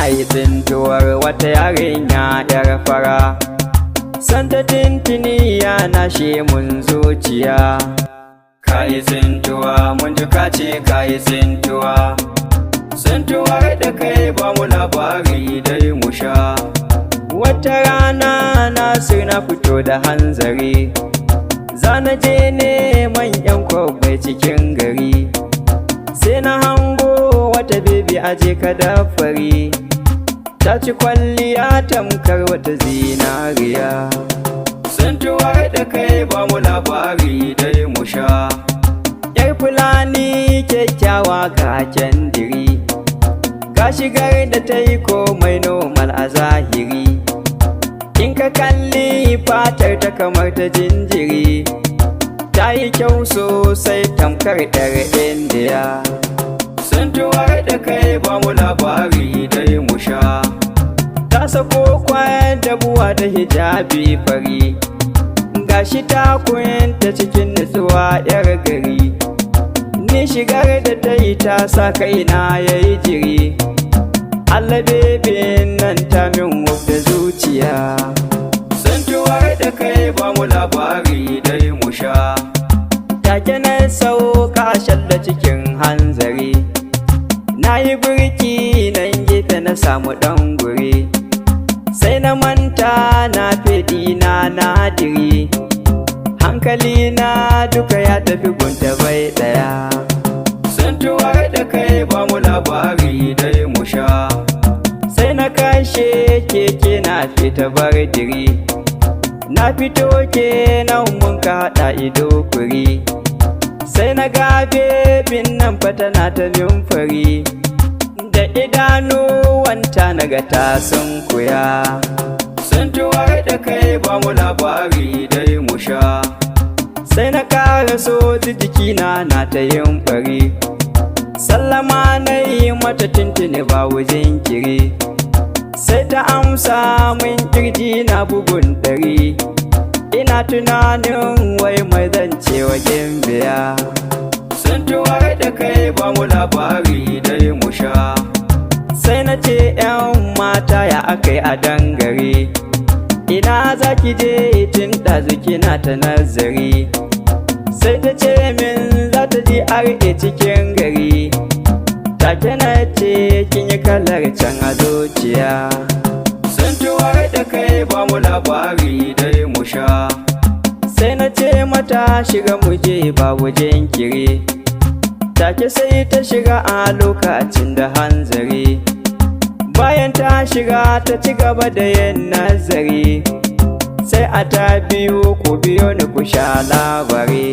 na yi tsintuwar wata yarinya yar fara, santa tintini ya nashe mun zuciya. Ka yi tsintuwa mun ji ka ce ka yi tsintuwa, tsintuwar da kai ba mu labari dai mu sha. Wata rana Nasir na fito da hanzari, zana je neman yan kwabbai cikin gari, sai na hango wata bebi aje ka da fari, ta ci kwalliya tamkar wata zinariya. Tsintuwar da kai ba mu labari dai mu sha. Yar Fulani kyakkyawa ga kyandiri, ka shigar da ta yi komai normal a zahiri, in ka kalli fatar ta kamar ta jinjiri, ta yi kyau sosai tamkar ɗar indiya. Tsintuwar da kai ba mu labari dai mu sha. Ta sako kwayar dabuwa da hijabi fari, gashi ta kuyanta cikin nutsuwa yar gari, ni shigar da ta yi ta sa kaina ya yi jiri. Allah bebin nan ta min da zuciya. Tsintuwar da kai ba mu labari dai mu sha. Take na sauka shalla cikin hanzari, na yi birki nan gefe na samu ɗan guri, sai na manta na fedi na nadiri, hankali na duka ya tafi gunta bai ɗaya. Tsintuwar da kai ba mu labari dai mu sha. Sai na kashe keke na fita bardiri, na fito kenan mun ka haɗa ido kuri, sai na ga bebin nan fa tana ta min fari, da idanuwanta na ga ta sunkuya. Tsintuwar da kai ba mu labari dai mu sha. Sai na ƙara so jikina na ta yin fari, sallama na yi mata tintini ba wajen kiri, sai ta amsa min kirji na bugun ɗari, ina tunanin wai mai zance wa gimbiya. Tsintuwar da kai ba mu labari dai mu sha. Sai na ce ‘yan mata ya akai a dangare, ina za ki je tun ɗazu kina ta nazari, sai ta ce min za ta ji ar'e cikin gari, take na ce kin yi kalar can a zuciya. Tsintuwar da kai ba mu labari dai mu sha. Sai na ce mata shiga muje ba wajen kire, take sai ta shiga a lokacin da hanzari, bayan ta shiga ta ci gaba da yin nazari, sai a ta biyu ku biyo ni ku sha labari.